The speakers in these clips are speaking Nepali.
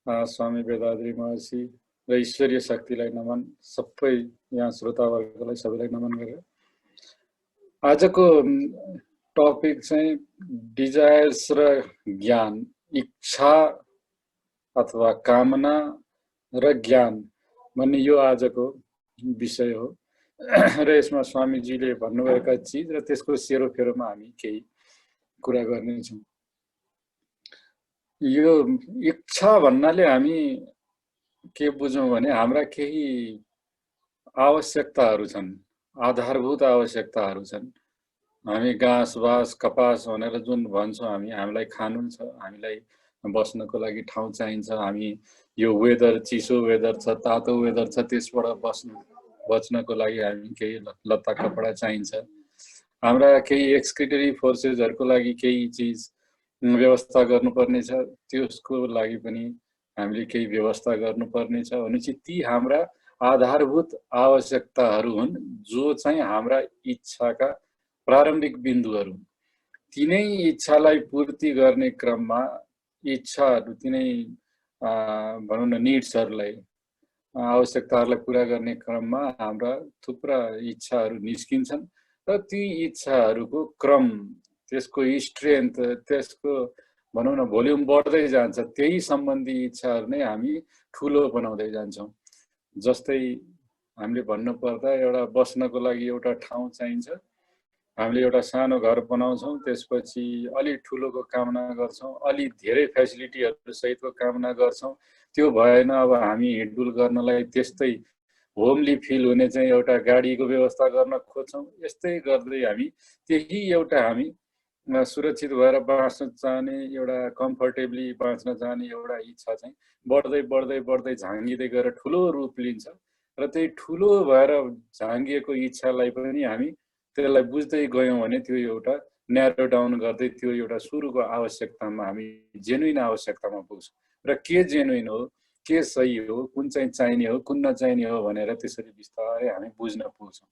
स्वामी वेदाद्री महर्षि र ईश्वरीय शक्तिलाई नमन, सबै यहाँ श्रोतावर्गलाई सबैलाई नमन गरेर आजको टपिक चाहिँ डिजायर्स र ज्ञान, इच्छा अथवा कामना र ज्ञान भन्ने यो आजको विषय हो। र यसमा स्वामीजीले भन्नुभएका चिज र त्यसको सेरोफेरोमा हामी केही कुरा गर्नेछौँ। यो इच्छा भन्नाले हामी के बुझौँ भने हाम्रा केही आवश्यकताहरू छन्, आधारभूत आवश्यकताहरू छन्। हामी घाँस बाँस कपास भनेर जुन भन्छौँ, हामीलाई खानु छ, हामीलाई बस्नको लागि ठाउँ चाहिन्छ, हामी यो वेदर चिसो वेदर छ, तातो वेदर छ, त्यसबाट बच्नको लागि हामी केही लत्ता कपडा चाहिन्छ। हाम्रा केही एक्सक्रिटरी फोर्सेसहरूको लागि केही चिज व्यवस्था गर्नुपर्ने छ, त्यसको लागि पनि हामीले केही व्यवस्था गर्नुपर्ने छ। भनेपछि ती हाम्रा आधारभूत आवश्यकताहरू हुन्, जो चाहिँ हाम्रा इच्छाका प्रारम्भिक बिन्दुहरू। तिनै इच्छालाई पूर्ति गर्ने क्रममा इच्छाहरू, तिनै भनौँ न निड्सहरूलाई, आवश्यकताहरूलाई पुरा गर्ने क्रममा हाम्रा थुप्रा इच्छाहरू निस्किन्छन् र ती इच्छाहरूको क्रम, त्यसको स्ट्रेन्थ, त्यसको भनौँ न भोल्युम बढ्दै जान्छ। त्यही सम्बन्धी इच्छाहरू नै हामी ठुलो बनाउँदै जान्छौँ। जस्तै हामीले भन्नुपर्दा एउटा बस्नको लागि एउटा ठाउँ चाहिन्छ, हामीले एउटा सानो घर बनाउँछौँ, त्यसपछि अलि ठुलोको कामना गर्छौँ, अलि धेरै फेसिलिटीहरू सहितको कामना गर्छौँ। त्यो भएन, अब हामी हिँडडुल गर्नलाई त्यस्तै होमली फिल हुने चाहिँ एउटा गाडीको व्यवस्था गर्न खोज्छौँ। यस्तै गर्दै हामी त्यही एउटा हामी सुरक्षित भएर बाँच्न चाहने, एउटा कम्फर्टेबली बाँच्न चाहने एउटा इच्छा चाहिँ बढ्दै बढ्दै बढ्दै झाँगिँदै गएर ठुलो रूप लिन्छ। र त्यही ठुलो भएर झाँगिएको इच्छालाई पनि हामी त्यसलाई बुझ्दै गयौँ भने त्यो एउटा न्यारो डाउन गर्दै त्यो एउटा सुरुको आवश्यकतामा हामी जेन्युन आवश्यकतामा पुग्छौँ। र के जेन्युन हो, के सही हो, कुन चाहिँ चाहिने हो, कुन नचाहिने हो भनेर त्यसरी बिस्तारै हामी बुझ्न पुग्छौँ।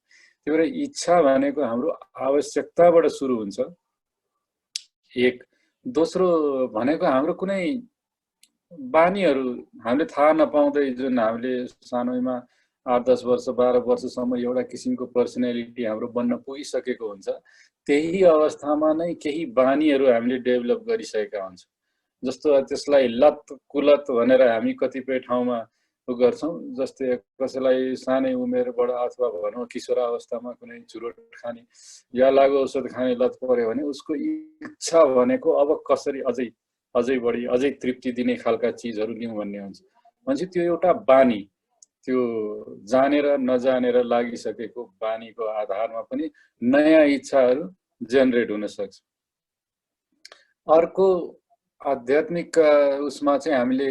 त्यही भएर इच्छा भनेको हाम्रो आवश्यकताबाट सुरु हुन्छ, एक। दोस्रो भनेको हाम्रो कुनै बानीहरू हामीले थाहा नपाउँदै, जुन हामीले सानोमा 8-10 वर्ष 12 वर्षसम्म एउटा किसिमको पर्सनालिटी हाम्रो बन्न पुगिसकेको हुन्छ। त्यही अवस्थामा नै केही बानीहरू हामीले डेभलप गरिसकेका हुन्छौँ। जस्तो त्यसलाई लत कुलत भनेर हामी कतिपय ठाउँमा गर्छौँ। जस्तै कसैलाई सानै उमेरबाट अथवा भनौँ किशोरावस्थामा कुनै चुरोट खाने या लागु औषध खाने लत पर्यो भने उसको इच्छा भनेको अब कसरी अझै बढी, अझै तृप्ति दिने खालका चिजहरू लिउँ भन्ने हुन्छ। भनेपछि त्यो एउटा बानी, त्यो जानेर नजानेर लागिसकेको बानीको आधारमा पनि नयाँ इच्छाहरू जेनरेट हुन सक्छ। अर्को आध्यात्मिक उसमा चाहिँ हामीले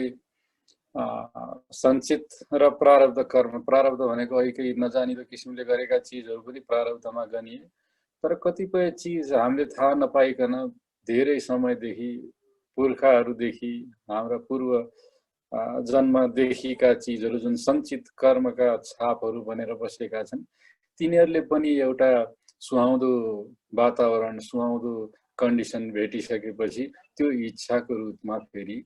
सञ्चित र प्रारब्ध कर्म, प्रारब्ध भनेको अहिलेकै नजानिदो किसिमले गरेका चिजहरू पनि प्रारब्धमा गनिए। तर कतिपय चिज हामीले थाहा नपाइकन धेरै समयदेखि, पुर्खाहरूदेखि, हाम्रा पूर्व जन्मदेखिका चिजहरू जुन सञ्चित कर्मका छापहरू बनेर बसेका छन्, तिनीहरूले पनि एउटा सुहाउँदो वातावरण, सुहाउँदो कन्डिसन भेटिसकेपछि त्यो इच्छाको रूपमा फेरि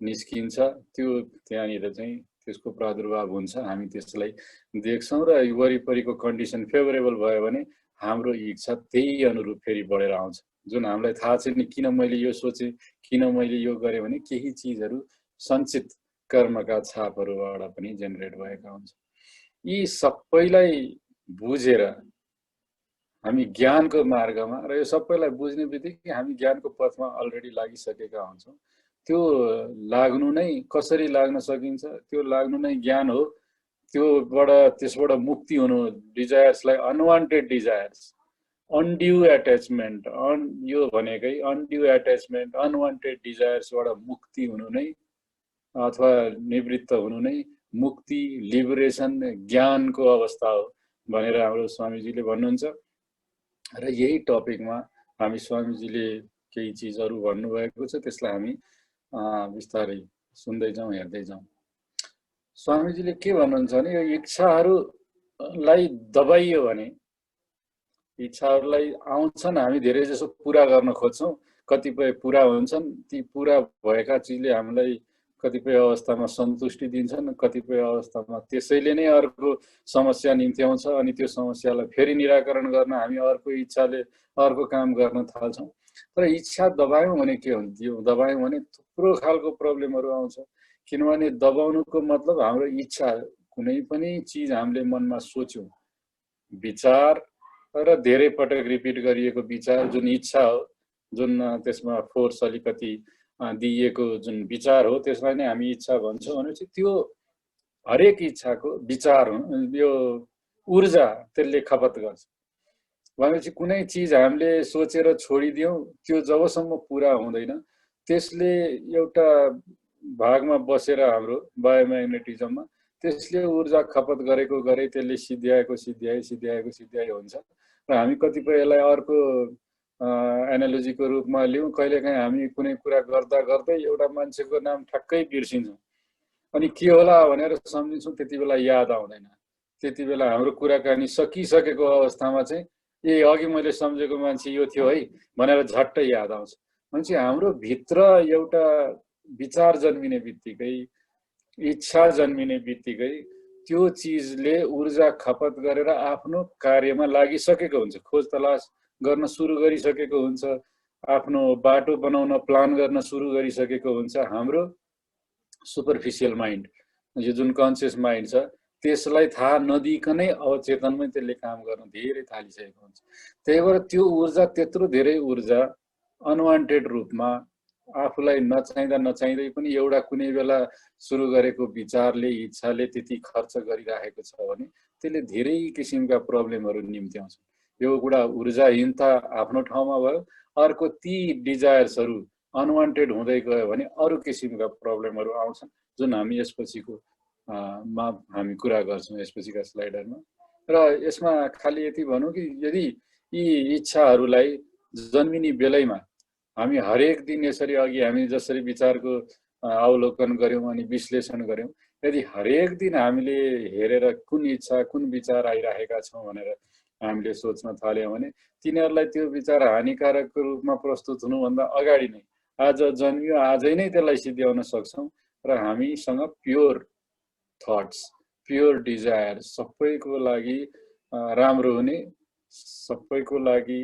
निस्किन्छ। त्यो त्यहाँनिर चाहिँ त्यसको प्रादुर्भाव हुन्छ, हामी त्यसलाई देख्छौँ। र वरिपरिको कन्डिसन फेभरेबल भयो भने हाम्रो इच्छा त्यही अनुरूप फेरि बढेर आउँछ। जुन हामीलाई थाहा छैन किन मैले यो सोचेँ, किन मैले यो गरेँ भने केही चिजहरू सञ्चित कर्मका छापहरूबाट पनि जेनरेट भएका हुन्छ। यी सबैलाई बुझेर हामी ज्ञानको मार्गमा, र यो सबैलाई बुझ्ने बित्तिकै हामी ज्ञानको पथमा अलरेडी लागिसकेका हुन्छौँ। त्यो लाग्नु नै, कसरी लाग्न सकिन्छ, त्यो लाग्नु नै ज्ञान हो। त्यसबाट मुक्ति हुनु, डिजायर्सलाई, अनवान्टेड डिजायर्स, अनड्यू एट्याचमेन्ट, यो भनेकै अनड्यू एट्याचमेन्ट, अनवान्टेड डिजायर्सबाट मुक्ति हुनु नै अथवा निवृत्त हुनु नै मुक्ति, लिबरेसन, ज्ञानको अवस्था हो भनेर हाम्रो स्वामीजीले भन्नुहुन्छ। र यही टपिकमा हामी स्वामीजीले केही चिजहरू भन्नुभएको छ, त्यसलाई हामी बिस्तारै सुन्दै जाउँ, हेर्दै जाउँ। स्वामीजीले के भन्नुहुन्छ भने यो इच्छाहरूलाई दबाइयो भने, इच्छाहरूलाई आउँछन्, हामी धेरै जसो पुरा गर्न खोज्छौँ, कतिपय पुरा हुन्छन्, ती पुरा भएका चिजले हामीलाई कतिपय अवस्थामा सन्तुष्टि दिन्छन्, कतिपय अवस्थामा त्यसैले नै अर्को समस्या निम्त्याउँछ अनि त्यो समस्यालाई फेरि निराकरण गर्न हामी अर्को इच्छाले अर्को काम गर्न थाल्छौँ। तर इच्छा दबायौँ भने के हुन्छ? यो दबायौँ भने थुप्रो खालको प्रब्लमहरू आउँछ। किनभने दबाउनुको मतलब हाम्रो इच्छा, कुनै पनि चिज हामीले मनमा सोच्यौँ, विचार र धेरै पटक रिपिट गरिएको विचार जुन इच्छा हो, जुन त्यसमा फोर्स अलिकति दिइएको जुन विचार हो त्यसलाई नै हामी इच्छा भन्छौँ। भनेपछि त्यो हरेक इच्छाको विचार यो ऊर्जा त्यसले खपत गर्छ। भनेपछि कुनै चिज हामीले सोचेर छोडिदियौँ, त्यो जबसम्म पुरा हुँदैन त्यसले एउटा भागमा बसेर हाम्रो बायोम्याग्नेटिजममा त्यसले ऊर्जा खपत गरेको गरे त्यसले सिद्ध्याएको हुन्छ। र हामी कतिपय यसलाई अर्को एनालोजीको रूपमा लिउँ, कहिलेकाहीँ हामी कुनै कुरा गर्दा गर्दै एउटा मान्छेको नाम ठ्याक्कै बिर्सिन्छौँ अनि के होला भनेर सम्झिन्छौँ, त्यति बेला याद आउँदैन। त्यति बेला हाम्रो कुराकानी सकिसकेको अवस्थामा चाहिँ ए अघि मैले सम्झेको मान्छे यो थियो है भनेर झट्टै याद आउँछ। भनेपछि हाम्रो भित्र एउटा विचार जन्मिने बित्तिकै, इच्छा जन्मिने बित्तिकै त्यो चिजले ऊर्जा खपत गरेर आफ्नो कार्यमा लागिसकेको हुन्छ, खोज तलास गर्न सुरु गरिसकेको हुन्छ, आफ्नो बाटो बनाउन प्लान गर्न सुरु गरिसकेको हुन्छ। हाम्रो सुपरफिसियल माइन्ड, यो जुन कन्सियस माइन्ड छ त्यसलाई थाहा नदिकनै अवचेतनमै त्यसले काम गर्न धेरै थालिसकेको हुन्छ। त्यही भएर त्यो ऊर्जा, त्यत्रो धेरै ऊर्जा अनवान्टेड रूपमा आफूलाई नचाहिँदै पनि एउटा कुनै बेला सुरु गरेको विचारले, इच्छाले त्यति खर्च गरिराखेको छ भने त्यसले धेरै किसिमका प्रब्लमहरू निम्त्याउँछ। यो कुरा ऊर्जाहीनता आफ्नो ठाउँमा भयो, अर्को ती डिजायर्सहरू अनवान्टेड हुँदै गयो भने अरू किसिमका प्रब्लमहरू आउँछन्, जुन हामी यसपछिको मा हामी कुरा गर्छौँ यसपछिका स्लाइडरमा। र यसमा खालि यति भनौँ कि यदि यी इच्छाहरूलाई जन्मिने बेलैमा हामी हरेक दिन यसरी अघि हामी जसरी विचारको अवलोकन गऱ्यौँ अनि विश्लेषण गऱ्यौँ, यदि हरेक दिन हामीले हेरेर कुन इच्छा, कुन विचार आइरहेका छौँ भनेर हामीले सोच्न थाल्यौँ भने तिनीहरूलाई त्यो विचार हानिकारकको रूपमा प्रस्तुत हुनुभन्दा अगाडि नै आज जन्मियो, आजै नै त्यसलाई सिद्ध्याउन सक्छौँ र हामीसँग प्योर थट्स, प्योर डिजायर, सबैको लागि राम्रो हुने, सबैको लागि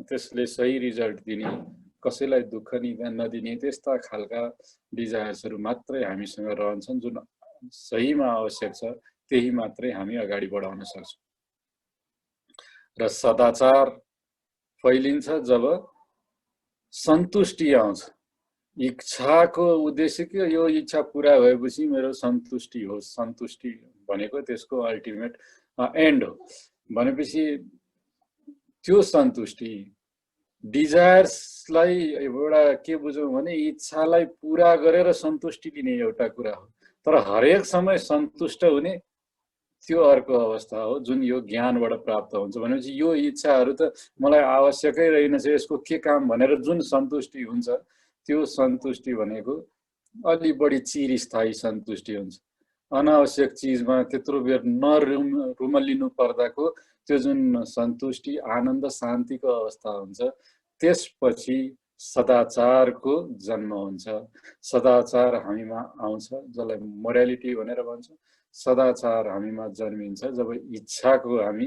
त्यसले सही रिजल्ट दिने, कसैलाई दुःख नदिने त्यस्ता खालका डिजायर्सहरू मात्रै हामीसँग रहन्छन्। जुन सहीमा आवश्यक छ त्यही मात्रै हामी अगाडि बढाउन सक्छौँ। र सदाचार फैलिन्छ जब सन्तुष्टि आउँछ। इच्छाको उद्देश्य के? यो इच्छा पुरा भएपछि मेरो सन्तुष्टि होस्। सन्तुष्टि भनेको त्यसको अल्टिमेट एन्ड हो। भनेपछि त्यो सन्तुष्टि, डिजायर्सलाई एउटा के बुझौँ भने इच्छालाई पुरा गरेर सन्तुष्टि दिने एउटा कुरा हो। तर हरेक समय सन्तुष्ट हुने त्यो अर्को अवस्था हो जुन यो ज्ञानबाट प्राप्त हुन्छ। भनेपछि यो इच्छाहरू त मलाई आवश्यकै रहेनछ, यसको के काम भनेर जुन सन्तुष्टि हुन्छ त्यो सन्तुष्टि भनेको अलि बढी चिरस्थायी सन्तुष्टि हुन्छ। अनावश्यक चिजमा त्यत्रो बेर नरुमलिनु पर्दाको त्यो जुन सन्तुष्टि, आनन्द, शान्तिको अवस्था हुन्छ, त्यसपछि सदाचारको जन्म हुन्छ। सदाचार हामीमा आउँछ, जसलाई मोरालिटी भनेर भन्छ। सदाचार हामीमा जन्मिन्छ जब इच्छाको हामी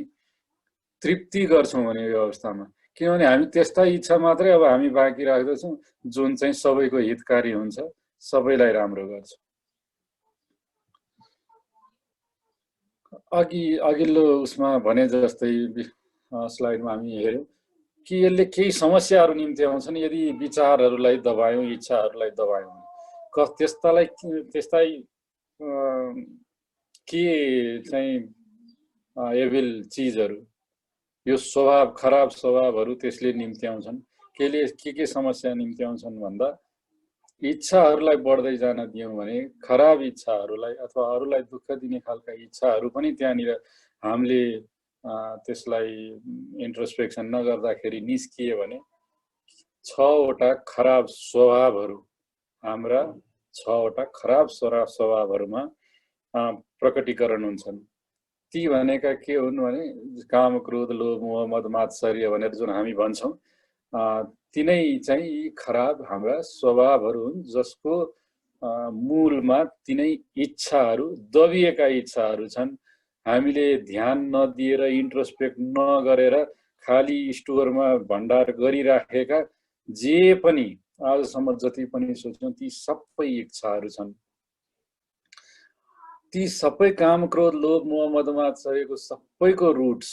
तृप्ति गर्छौँ भने यो अवस्थामा। किनभने हामी त्यस्ता इच्छा मात्रै अब हामी बाँकी राख्दछौँ जुन चाहिँ सबैको हितकारी हुन्छ, सबैलाई राम्रो गर्छ। अघिल्लो उसमा भने जस्तै स्लाइडमा हामी हेऱ्यौँ कि यसले केही समस्याहरू निम्ति आउँछन् यदि विचारहरूलाई दबायौँ, इच्छाहरूलाई दबायौँ। त्यस्ता के चाहिँ एभिल चिजहरू, यो स्वभाव, खराब स्वभावहरू त्यसले निम्ति आउँछन्। के समस्या निम्ति आउँछन् भन्दा इच्छाहरूलाई बढ्दै जान दियौँ भने खराब इच्छाहरूलाई अथवा अरूलाई दुःख दिने खालका इच्छाहरू पनि त्यहाँनिर हामीले त्यसलाई इन्ट्रोस्पेक्सन नगर्दाखेरि निस्किए भने 6वटा खराब स्वभावहरू, हाम्रा 6वटा खराब स्वभावहरूमा प्रकटीकरण हुन्छन्। ती भनेका के हुन् भने काम, क्रोध, लोभ, मोह, मद, मात्सर्य भनेर जुन हामी भन्छौँ, तिनै चाहिँ यी खराब हाम्रा स्वभावहरू हुन् जसको मूलमा तिनै इच्छाहरू, दबिएका इच्छाहरू छन्। हामीले ध्यान नदिएर, इन्ट्रोस्पेक्ट नगरेर खाली स्टोरमा भण्डार गरिराखेका जे पनि आजसम्म जति पनि सोच्यौं ती सबै इच्छाहरू छन्। ती सबै काम, क्रोध, लोभ, मोह, मद, मात्सर्यको सबैको रुट्स,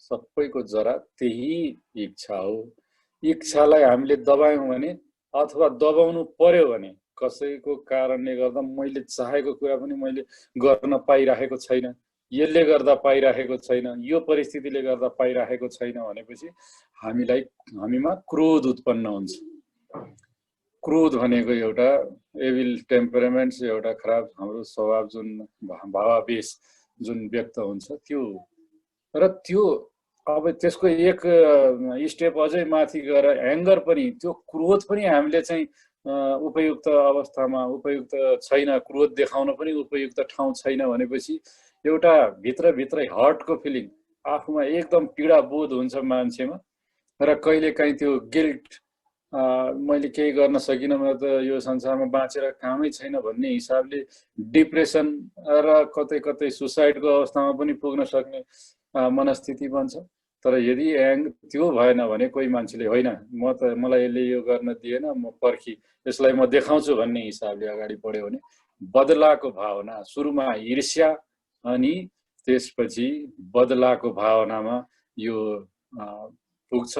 सबैको जरा त्यही इच्छा हो। इच्छालाई हामीले दबायौं भने अथवा दबाउनु पर्यो भने कसैको कारणले गर्दा मैले चाहेको कुरा पनि मैले गर्न पाइराखेको छैन, यसले गर्दा पाइराखेको छैन, यो परिस्थितिले गर्दा पाइराखेको छैन भनेपछि हामीमा क्रोध उत्पन्न हुन्छ। क्रोध भनेको एउटा एभिल टेम्परामेन्ट्स, एउटा खराब हाम्रो स्वभाव, जुन भावावेश जुन व्यक्त हुन्छ त्यो। र त्यो अब त्यसको एक स्टेप अझै माथि गएर एङ्गर पनि, त्यो क्रोध पनि हामीले चाहिँ उपयुक्त अवस्थामा उपयुक्त छैन, क्रोध देखाउन पनि उपयुक्त ठाउँ छैन भनेपछि एउटा भित्रभित्रै हर्टको फिलिङ, आफूमा एकदम पीडा बोध हुन्छ मान्छेमा। र कहिलेकाहीँ त्यो गिल्ट, मैले केही गर्न सकिनँ, म त यो संसारमा बाँचेर कामै छैन भन्ने हिसाबले डिप्रेसन र कतै कतै सुसाइडको अवस्थामा पनि पुग्न सक्ने मनस्थिति बन्छ। तर यदि त्यो भएन भने कोही मान्छेले होइन मलाई यसले यो गर्न दिएन, म पर्खी यसलाई म देखाउँछु भन्ने हिसाबले अगाडि बढ्यो भने बदलाको भावना, सुरुमा ईर्ष्या अनि त्यसपछि बदलाको भावनामा यो पुग्छ,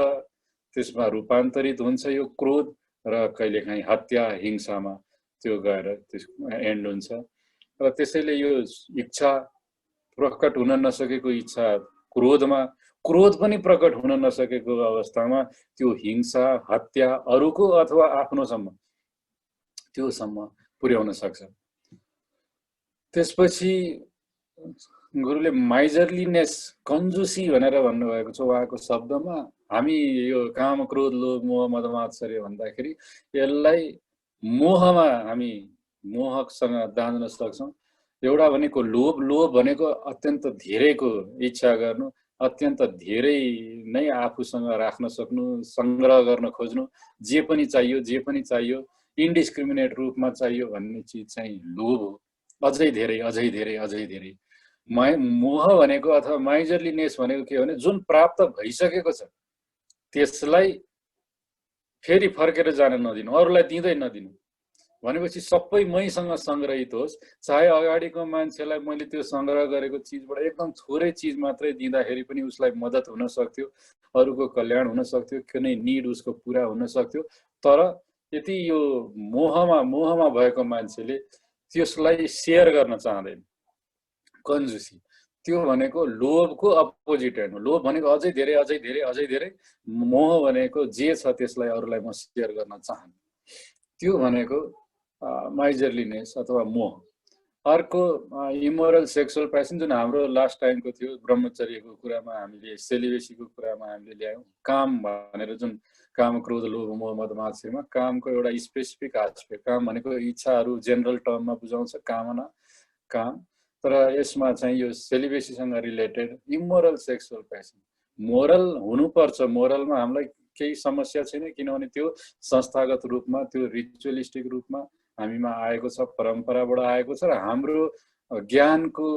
त्यसमा रूपान्तरित हुन्छ यो क्रोध, र कहिलेकाहीँ हत्या, हिंसामा त्यो गएर त्यसको एन्ड हुन्छ। र त्यसैले यो इच्छा, प्रकट हुन नसकेको इच्छा क्रोधमा, क्रोध पनि प्रकट हुन नसकेको अवस्थामा त्यो हिंसा, हत्या, अरूको अथवा आफ्नोसम्म, त्योसम्म पुर्याउन सक्छ। त्यसपछि गुरुले माइजरलीनेस, कन्जुसी भनेर भन्नुभएको छ उहाँको शब्दमा। हामी यो काम, क्रोध, लोभ, मोह, मद, मात्सर्य भन्दाखेरि यसलाई मोहमा हामी मोहसँग दाँज्न सक्छौँ। एउटा भनेको लोभ, लोभ भनेको अत्यन्त धेरैको इच्छा गर्नु, अत्यन्त धेरै नै आफूसँग राख्न सक्नु, सङ्ग्रह गर्न खोज्नु, जे पनि चाहियो इन्डिस्क्रिमिनेट रूपमा चाहियो भन्ने चिज चाहिँ लोभ हो। अझै धेरै, अझै धेरै, अझै धेरै। मोह भनेको अथवा माइजरलीनेस भनेको के हो भने जुन प्राप्त भइसकेको छ त्यसलाई फेरि फर्केर जान नदिनु, अरूलाई दिँदै नदिनु भनेपछि सबै मैसँग सङ्ग्रहित होस्। चाहे अगाडिको मान्छेलाई मैले त्यो सङ्ग्रह गरेको चिजबाट एकदम थोरै चिज मात्रै दिँदाखेरि पनि उसलाई मद्दत हुन सक्थ्यो, अरूको कल्याण हुन सक्थ्यो, कुनै निड उसको पुरा हुन सक्थ्यो। तर यति यो मोहमा भएको मान्छेले त्यसलाई सेयर गर्न चाहँदैन, कन्जुसी। त्यो भनेको लोभको अपोजिट हेर्नु। लोभ भनेको अझै धेरै, अझै धेरै, अझै धेरै। मोह भनेको जे छ त्यसलाई अरूलाई म सेयर गर्न चाहन्छु, त्यो भनेको माइजरलीनेस अथवा मोह। अर्को इमोरल सेक्सुअल प्यासन, जुन हाम्रो लास्ट टाइमको थियो, ब्रह्मचर्यको कुरामा हामीले, सेलिबेसीको कुरामा हामीले ल्यायौँ। काम भनेर जुन काम, क्रोध, लोभ, मोह, मद, मात्सर्यमा कामको एउटा स्पेसिफिक एस्पेक्ट, काम भनेको इच्छाहरू जेनरल टर्ममा बुझाउँछ, कामना, काम। तर यसमा चाहिँ यो सेलिबेसीसँग related immoral sexual passion, moral हुनुपर्छ। मोरलमा हामीलाई केही समस्या छैन, किनभने त्यो संस्थागत रूपमा, त्यो रिचुअलिस्टिक रूपमा हामीमा आएको छ, परम्पराबाट आएको छ, र हाम्रो ज्ञानको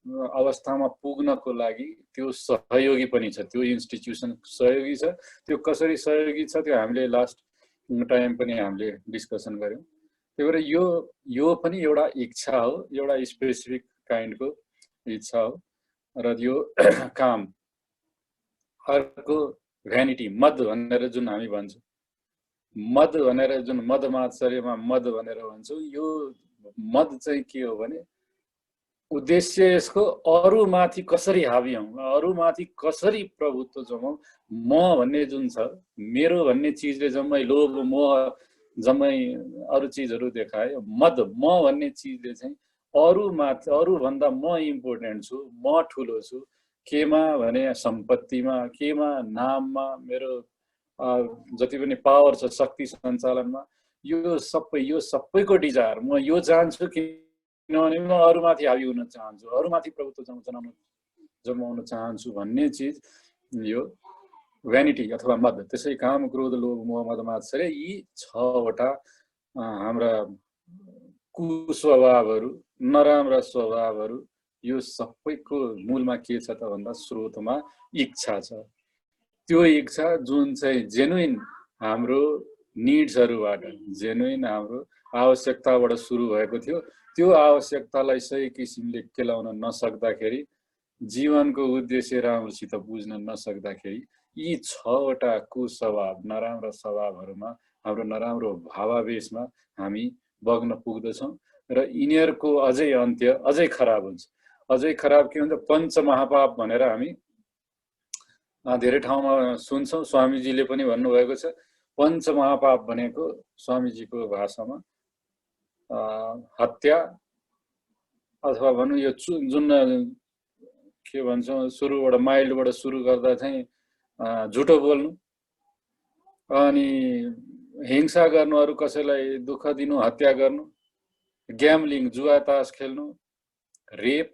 अवस्थामा पुग्नको लागि त्यो सहयोगी पनि छ, त्यो इन्स्टिट्युसन सहयोगी छ। त्यो कसरी सहयोगी छ त्यो हामीले लास्ट टाइम पनि हामीले डिस्कसन गऱ्यौँ। त्यही भएर यो पनि एउटा इच्छा हो, एउटा स्पेसिफिक काइन्डको इच्छा हो। र यो काम। अर्को भ्यानिटी, मद भनेर जुन हामी भन्छौँ, मद भनेर जुन मद मात्सर्यमा मद भनेर भन्छौँ, यो मद चाहिँ के हो भने उद्देश्य यसको अरूमाथि कसरी हावी हौँ, अरूमाथि कसरी प्रभुत्व जमाउँ। म भन्ने जुन छ, मेरो भन्ने चिजले जम्मै लोभ, मोह, जम्मै अरू चिजहरू देखायो। मद, म भन्ने चिजले चाहिँ अरूमाथि, अरूभन्दा म इम्पोर्टेन्ट छु, म ठुलो छु। केमा भने सम्पत्तिमा, केमा नाममा, मेरो जति पनि पावर छ शक्ति सञ्चालनमा, यो सबैको डिजायर। म यो चाहन्छु किनभने म अरूमाथि हावी हुन चाहन्छु, अरूमाथि प्रभुत्व जमाउन चाहन्छु भन्ने चिज यो भ्यानिटी अथवा मद। त्यसै काम, क्रोध, लोभ, मोह, मद, मात्सर्य, यी 6वटा हाम्रा कुस्वभावहरू, नराम्रा स्वभावहरू, यो सबैको मूलमा के छ त भन्दा स्रोतमा इच्छा छ। त्यो इच्छा जुन चाहिँ जेन्युइन हाम्रो निड्सहरूबाट, जेन्युइन हाम्रो आवश्यकताबाट सुरु भएको थियो, त्यो आवश्यकतालाई सही किसिमले केलाउन नसक्दाखेरि, जीवनको उद्देश्य राम्रोसित बुझ्न नसक्दाखेरि यी 6वटा कुस्वभाव, नराम्रा स्वभावहरूमा, हाम्रो नराम्रो भावावेशमा हामी बग्न पुग्दछौँ र यिनीहरूको अझै अन्त्य अझै खराब हुन्छ। अझै खराब के हुन्छ, पञ्चमहापाप भनेर हामी धेरै ठाउँमा सुन्छौँ। स्वामीजीले पनि भन्नुभएको छ, पञ्चमहापाप भनेको स्वामीजीको भाषामा हत्या अथवा भनौँ यो जुन के भन्छौँ सुरुबाट माइल्डबाट सुरु गर्दा चाहिँ झुटो बोल्नु, अनि हिंसा गर्नु, अरू कसैलाई दुःख दिनु, हत्या गर्नु, ग्याम्लिङ जुवा तास खेल्नु, रेप,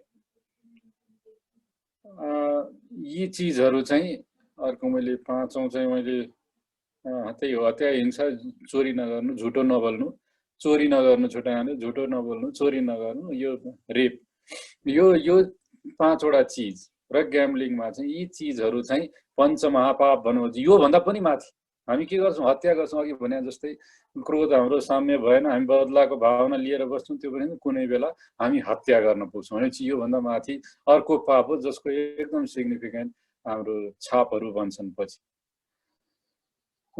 यी चिजहरू चाहिँ अर्को मैले 5औं चाहिँ मैले त्यही हो, हत्या, हिंसा, चोरी नगर्नु, झुटो नबोल्नु, चोरी नगर्नु, छुट्याउने झुटो नबोल्नु, चोरी नगर्नु, यो रेप, यो 5वटा चिज र ग्याम्लिङमा चाहिँ यी चिजहरू चाहिँ पञ्चमहापाप भनौँ। यो भन्दा पनि माथि हामी के गर्छौँ, हत्या गर्छौँ। अघि भने जस्तै क्रोध हाम्रो साम्य भएन, हामी बदलाको भावना लिएर बस्छौँ, त्यो पनि कुनै बेला हामी हत्या गर्न पुग्छौँ। भनेपछि यो भन्दा माथि अर्को पाप हो जसको एकदम सिग्निफिकेन्ट हाम्रो छापहरू बन्छन् पछि।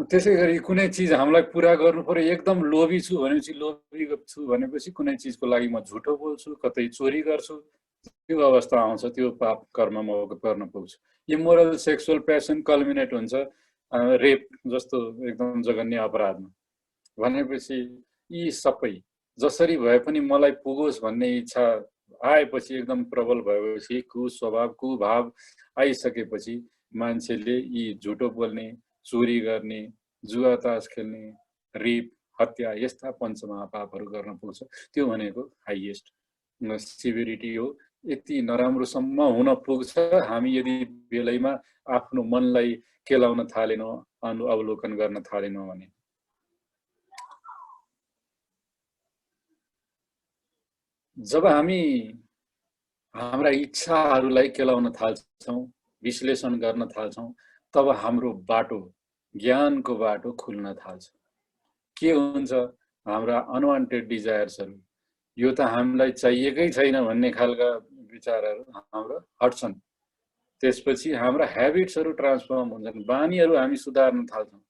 त्यसै गरी कुनै चिज हामीलाई पुरा गर्नु पर्यो, एकदम लोभी छु भनेपछि, लोभी छु भनेपछि कुनै चिजको लागि म झुटो बोल्छु, कतै चोरी गर्छु, त्यो अवस्था आउँछ, त्यो पाप कर्म म गर्न पुग्छु। इमोरल सेक्सुअल प्यासन कल्मिनेट हुन्छ रेप जस्तो एकदम जघन्य अपराधमा। भनेपछि यी सबै जसरी भए पनि मलाई पुगोस् भन्ने इच्छा आएपछि, एकदम प्रबल भएपछि, कुस्वभाव कुभाव आइसकेपछि मान्छेले यी झुटो बोल्ने, चोरी गर्ने, जुवा तास खेल्ने, रेप, हत्या यस्ता पञ्चमहापापहरू गर्न पुग्छ। त्यो भनेको हाइएस्ट सिभिरिटी हो। यति नराम्रोसम्म हुन पुग्छ हामी यदि बेलैमा आफ्नो मनलाई केलाउन थालेनौँ, अवलोकन गर्न थालेनौँ भने। जब हामी हाम्रा इच्छाहरूलाई केलाउन थाल्छौँ, विश्लेषण गर्न थाल्छौँ, तब हाम्रो बाटो, ज्ञानको बाटो खुल्न थाल्छ। के हुन्छ, हाम्रा अनवान्टेड डिजायर्सहरू, यो त हामीलाई चाहिएकै छैन भन्ने खालका विचारहरू हाम्रो हट्छन्। त्यसपछि हाम्रा ह्याबिट्सहरू ट्रान्सफर्म हुन्छन्, बानीहरू हामी सुधार्न थाल्छौँ।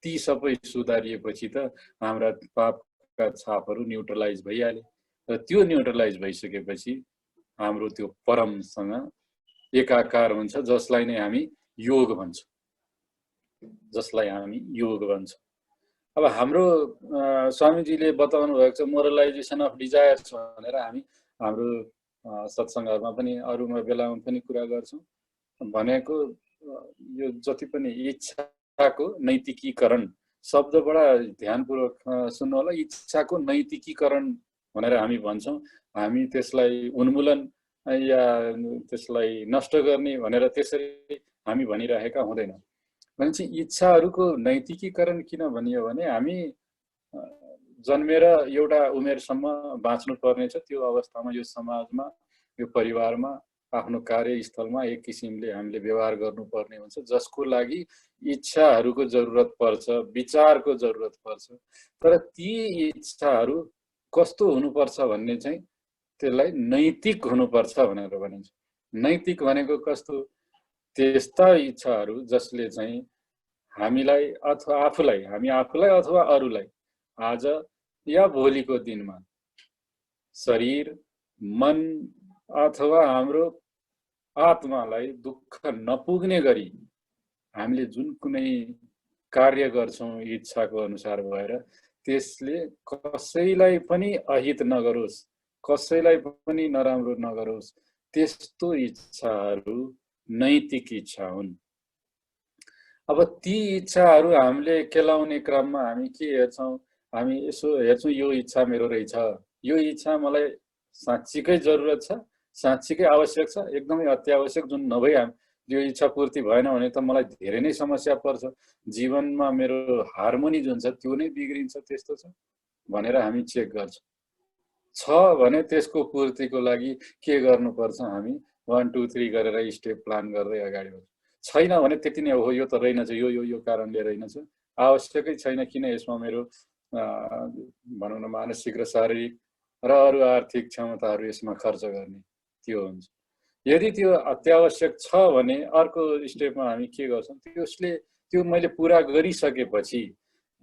ती सबै सुधारिएपछि त हाम्रा पापका छापहरू न्युट्रलाइज भइहाले, र त्यो न्युट्रलाइज भइसकेपछि हाम्रो त्यो परमसँग एकाकार हुन्छ, जसलाई नै हामी योग भन्छौँ, जसलाई हामी योग भन्छौँ। अब हाम्रो स्वामीजीले बताउनु भएको छ मोरलाइजेसन अफ डिजायर्स भनेर हामी हाम्रो सत्सङ्गहरूमा पनि अरूमा बेलामा पनि कुरा गर्छौँ। भनेको यो जति पनि इच्छाको नैतिकीकरण शब्द बडा ध्यानपूर्वक सुन्नु होला। इच्छाको नैतिकीकरण भनेर हामी भन्छौँ। हामी त्यसलाई उन्मूलन या त्यसलाई नष्ट गर्ने भनेर त्यसरी हामी भनिरहेका हुँदैनौँ। भनेपछि इच्छाहरूको नैतिकीकरण किन भनियो भने हामी जन्मेर एउटा उमेरसम्म बाँच्नु पर्नेछ। त्यो अवस्थामा यो समाजमा, यो परिवारमा, आफ्नो कार्यस्थलमा एक किसिमले हामीले व्यवहार गर्नुपर्ने हुन्छ, जसको लागि इच्छाहरूको जरुरत पर्छ, विचारको जरुरत पर्छ। तर ती इच्छाहरू कस्तो हुनुपर्छ भन्ने चाहिँ त्यसलाई नैतिक हुनुपर्छ भनेर भनिन्छ। नैतिक भनेको कस्तो, त्यस्ता इच्छाहरू जसले चाहिँ हामीलाई अथवा आफूलाई, हामी आफूलाई अथवा अरूलाई आज या भोलिको दिनमा शरीर, मन अथवा हाम्रो आत्मालाई दुःख नपुग्ने गरी हामीले जुन कुनै कार्य गर्छौँ इच्छाको अनुसार भएर, त्यसले कसैलाई पनि अहित नगरोस्, कसैलाई पनि नराम्रो नगरोस्, त्यस्तो इच्छाहरू नैतिक इच्छा हुन्। अब ती इच्छाहरू हामीले केलाउने क्रममा हामी के हेर्छौँ, हामी यसो हेर्छौँ यो इच्छा मेरो रहेछ, यो इच्छा मलाई साँच्चीकै जरुरत छ, साँच्चीकै आवश्यक छ, एकदमै अत्यावश्यक, जुन नभई यो इच्छा पूर्ति भएन भने त मलाई धेरै नै समस्या पर्छ, जीवनमा मेरो हार्मोनी जुन छ त्यो नै बिग्रिन्छ, त्यस्तो छ भनेर हामी चेक गर्छौँ। छ भने त्यसको पूर्तिको लागि के गर्नुपर्छ हामी 1 2 3 गरेर स्टेप प्लान गर्दै अगाडि बढ्छौँ। छैन भने त्यति नै हो, यो त रहेनछ, यो कारणले रहेनछ, आवश्यकै छैन, किन यसमा मेरो भनौँ न मानसिक र शारीरिक र अरू आर्थिक क्षमताहरू यसमा खर्च गर्ने, त्यो हुन्छ। यदि त्यो अत्यावश्यक छ भने अर्को स्टेपमा हामी के गर्छौँ, त्यो मैले पुरा गरिसकेपछि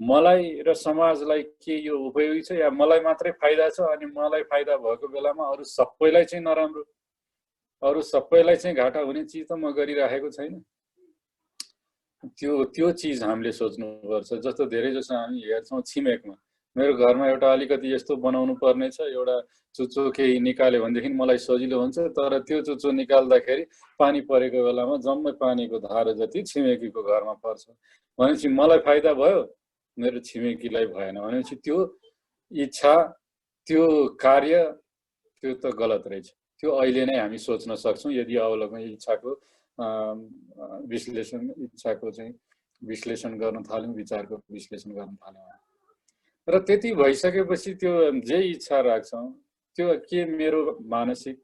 मलाई र समाजलाई के यो उपयोगी छ या मलाई मात्रै फाइदा छ, अनि मलाई फाइदा भएको बेलामा अरू सबैलाई चाहिँ नराम्रो, अरू सबैलाई चाहिँ घाटा हुने चिज त म गरिराखेको छैन। त्यो चिज हामीले सोच्नुपर्छ। जस्तो धेरै जसो हामी हेर्छौँ छिमेकमा, मेरो घरमा एउटा अलिकति यस्तो बनाउनु पर्ने छ, एउटा चुच्चो केही निकाल्यो भनेदेखि मलाई सजिलो हुन्छ, तर त्यो चुच्चो निकाल्दाखेरि पानी परेको बेलामा जम्मै पानीको धारो जति छिमेकीको घरमा पर्छ भनेपछि मलाई फाइदा भयो, मेरो छिमेकीलाई भएन भनेपछि त्यो इच्छा, त्यो कार्य, त्यो त गलत रहेछ। त्यो अहिले नै हामी सोच्न सक्छौँ यदि अवलोकन इच्छाको विश्लेषण, इच्छाको चाहिँ विश्लेषण गर्न थाल्यौँ, विचारको विश्लेषण गर्न थाल्यौँ। र त्यति भइसकेपछि त्यो जे इच्छा राख्छौँ त्यो के मेरो मानसिक,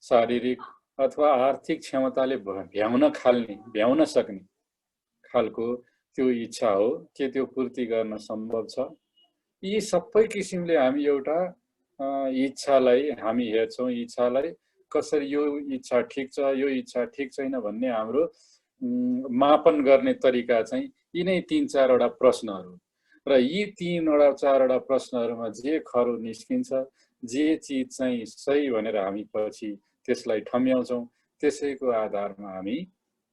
शारीरिक अथवा आर्थिक क्षमताले भ्याउन सक्ने खालको त्यो इच्छा हो, के त्यो पूर्ति गर्न सम्भव छ? यी सबै किसिमले हामी एउटा इच्छालाई हामी हेर्छौँ, इच्छालाई कसरी यो इच्छा ठिक छ, यो इच्छा ठिक छैन भन्ने हाम्रो मापन गर्ने तरिका चाहिँ यिनै 3-4 वटा प्रश्नहरू, र यी 3-4 वटा प्रश्नहरूमा जे खरो निस्किन्छ, जे चिज चाहिँ सही भनेर हामी पछि त्यसलाई ठम्याउँछौँ, त्यसैको आधारमा हामी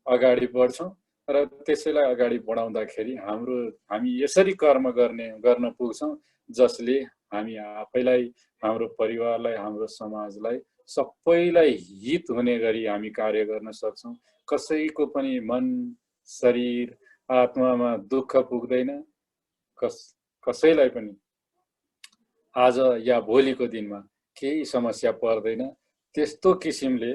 अगाडि बढ्छौँ। र त्यसैलाई अगाडि बढाउँदाखेरि हामी यसरी कर्म गर्न पुग्छौँ जसले हामी आफैलाई, हाम्रो परिवारलाई, हाम्रो समाजलाई, सबैलाई हित हुने गरी हामी कार्य गर्न सक्छौँ। कसैको पनि मन, शरीर, आत्मामा दुःख पुग्दैन, कसैलाई पनि आज या भोलिको दिनमा केही समस्या पर्दैन। त्यस्तो किसिमले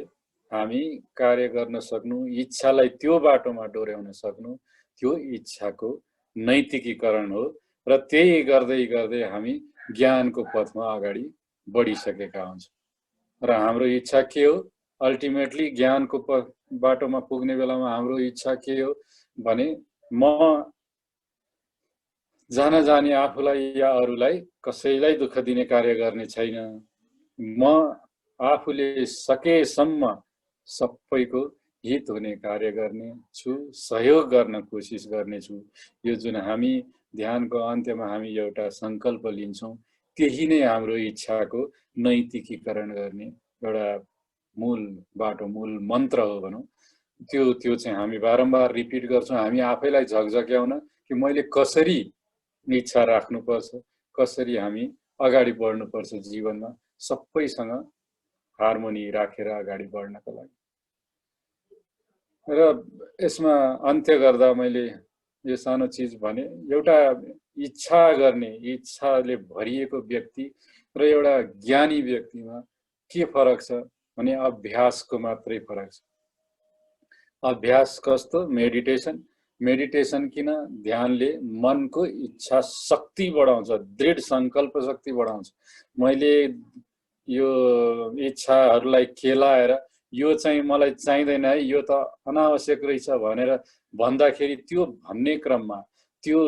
हामी कार्य गर्न सक्नु, इच्छालाई त्यो बाटोमा डोर्याउन सक्नु, त्यो इच्छाको नैतिकीकरण हो। र त्यही गर्दै गर्दै हामी ज्ञानको पथमा अगाडि बढिसकेका हुन्छौँ। र हाम्रो इच्छा के हो, अल्टिमेटली ज्ञानको बाटोमा पुग्ने बेलामा हाम्रो इच्छा के हो भने म जाने आफूलाई या अरूलाई कसैलाई दुःख दिने कार्य गर्ने छैन, म आफूले सकेसम्म सबैको हित हुने कार्य गर्ने छु, सहयोग गर्न कोसिस गर्नेछु। यो जुन हामी ध्यानको अन्त्यमा हामी एउटा संकल्प लिन्छौँ, त्यही नै हाम्रो इच्छाको नैतिकीकरण गर्ने एउटा मूल बाटो, मूल मन्त्र हो भनौँ। त्यो चाहिँ हामी बारम्बार रिपिट गर्छौँ, हामी आफैलाई झकझक्याउन कि मैले कसरी इच्छा राख्नुपर्छ, कसरी हामी अगाडि बढ्नुपर्छ जीवनमा, सबैसँग हार्मोनी राखेर अगाडि बढ्नको लागि। र यसमा अन्त्य गर्दा मैले यो सानो चिज भने, एउटा इच्छा गर्ने, इच्छाले भरिएको व्यक्ति र एउटा ज्ञानी व्यक्तिमा के फरक छ भने अभ्यासको मात्रै फरक छ। अभ्यास कस्तो? मेडिटेसन किन? ध्यानले मनको इच्छा शक्ति बढाउँछ, दृढ संकल्प शक्ति बढाउँछ। मैले यो इच्छाहरूलाई केलाएर यो चाहिँ मलाई चाहिँदैन है, यो त अनावश्यक रहेछ भनेर भन्दाखेरि त्यो भन्ने क्रममा त्यो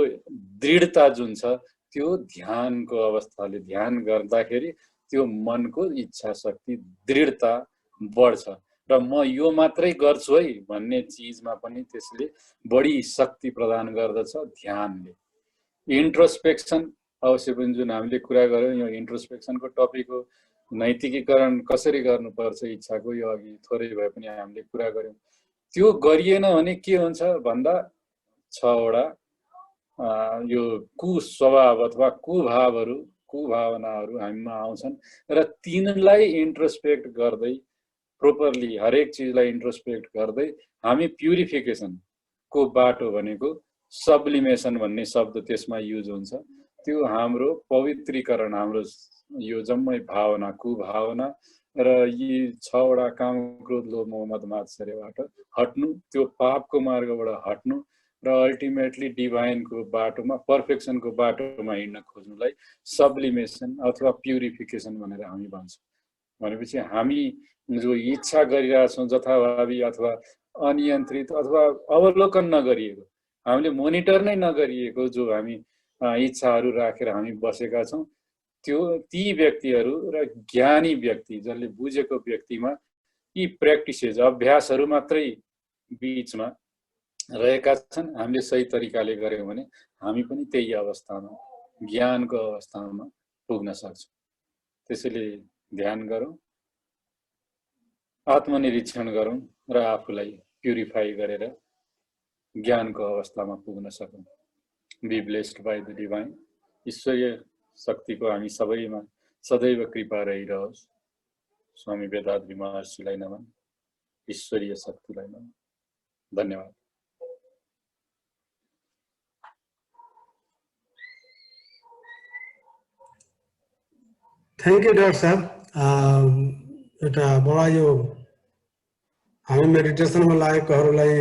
दृढता जुन छ, त्यो ध्यानको अवस्थाले, ध्यान गर्दाखेरि त्यो मनको इच्छा शक्ति, दृढता बढ्छ। र म यो मात्रै गर्छु है भन्ने चिजमा पनि त्यसले बढी शक्ति प्रदान गर्दछ ध्यानले। इन्ट्रोस्पेक्सन अवश्य पनि जुन हामीले कुरा गर्यौँ, यो इन्ट्रोस्पेक्सनको टपिक हो। नैतिकीकरण कसरी गर्नुपर्छ इच्छाको, यो अघि थोरै भए पनि हामीले कुरा गर्यौँ। त्यो गरिएन भने के हुन्छ भन्दा 6 वटा यो कुस्वभाव अथवा कुभावनाहरू हामीमा आउँछन्, र तिनलाई इन्ट्रोस्पेक्ट गर्दै, प्रोपरली हरेक चिजलाई इन्ट्रोस्पेक्ट गर्दै हामी प्युरिफिकेसनको बाटो भनेको सब्लिमेसन भन्ने शब्द त्यसमा युज हुन्छ। त्यो हाम्रो पवित्रीकरण, हाम्रो यो जम्मै भावना, कुभावना र यी 6 वटा काम, क्रोध, लोभ, मोह, मद, मात्सर्यबाट हट्नु, त्यो पापको मार्गबाट हट्नु र अल्टिमेटली डिभाइनको बाटोमा, पर्फेक्सनको बाटोमा हिँड्न खोज्नुलाई सब्लिमेसन अथवा प्युरिफिकेसन भनेर हामी भन्छौँ। भनेपछि हामी जो इच्छा गरिरहेछौँ जथाभावी अथवा अनियन्त्रित अथवा अवलोकन नगरिएको, हामीले मोनिटर नै नगरिएको जो हामी इच्छाहरू राखेर हामी बसेका छौँ, ती व्यक्तिहरू र ज्ञानी व्यक्ति जसले बुझेको व्यक्तिमा यी प्र्याक्टिसेस, अभ्यासहरू मात्रै बीचमा रहेका छन्। हामीले सही तरिकाले गर्यौँ भने हामी पनि त्यही अवस्थामा, ज्ञानको अवस्थामा पुग्न सक्छौँ। त्यसैले ध्यान गरौँ, आत्मनिरीक्षण गरौँ र आफूलाई प्युरिफाई गरेर ज्ञानको अवस्थामा पुग्न सकौँ। Be blessed by the divine. ईश्वरीय शक्तिको हामी सबैमा सदैव कृपा रहिरहोस्। स्वामी वेदाद्री महर्षिलाई नमन, ईश्वरीय शक्तिलाई नमन। धन्यवाद। थैंक यू डॉक्टर साहब। एउटा बडा यो हामी मेडिटेसनमा लागेकोहरूलाई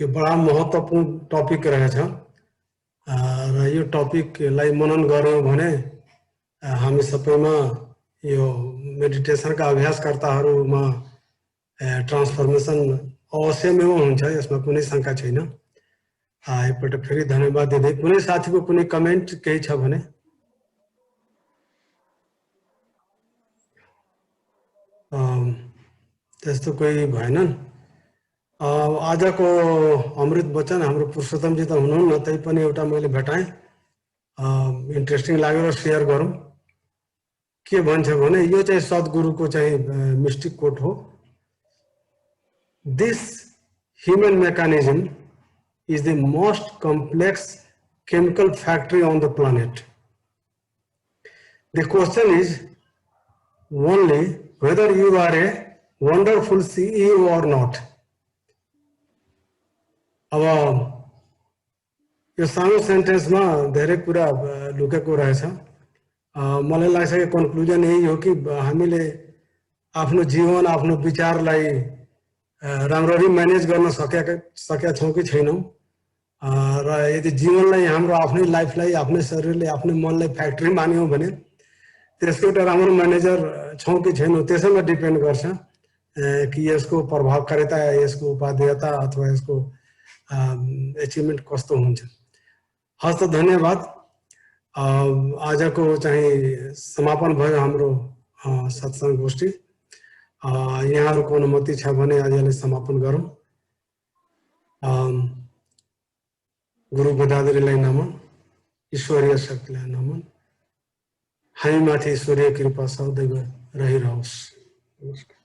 यो बडा महत्त्वपूर्ण टपिक रहेछ र यो टपिकलाई मनन गऱ्यौँ भने हामी सबैमा यो मेडिटेसनका अभ्यासकर्ताहरूमा ट्रान्सफर्मेसन अवश्य नै हुन्छ, यसमा कुनै शङ्का छैन। एकपल्ट फेरि धन्यवाद दिँदै कुनै साथीको कुनै कमेन्ट केही छ भने? त्यस्तो कोही भएनन्। आजको अमृत वचन हाम्रो पुरुषोत्तमजी त हुनुहुन्न, तैपनि एउटा मैले भेटाएँ, इन्ट्रेस्टिङ लाग्यो र सेयर गरौँ। के भन्छ भने यो चाहिँ सद्गुरुको चाहिँ मिस्टिक कोट हो। This human mechanism is the most complex chemical factory on the planet. The question is only whether you are a wonderful CEO or not. अब यो सानो सेन्टेन्समा धेरै कुरा लुकेको रहेछ। मलाई लाग्छ कि कन्क्लुजन यही हो कि हामीले आफ्नो जीवन, आफ्नो विचारलाई राम्ररी म्यानेज गर्न सकेका छौँ कि छैनौँ, र यदि जीवनलाई, हाम्रो आफ्नै लाइफलाई, आफ्नै शरीरले, आफ्नै मनलाई फ्याक्ट्री मान्यौँ भने त्यसको एउटा राम्रो म्यानेजर छौँ कि छैनौँ त्यसैमा डिपेन्ड गर्छ कि यसको प्रभावकारिता, यसको उपादेयता अथवा यसको एचिभमेन्ट कस्तो हुन्छ। हस् त धन्यवाद। आजको चाहिँ समापन भयो हाम्रो सत्सङ्ग गोष्ठी। यहाँहरूको अनुमति छ भने आजलाई समापन गरौँ। गुरु गोदावरीलाई नमन, ईश्वरीय शक्तिलाई नमन। हामीमाथि ईश्वरीय कृपा सदैव रहिरहोस्। नमस्कार।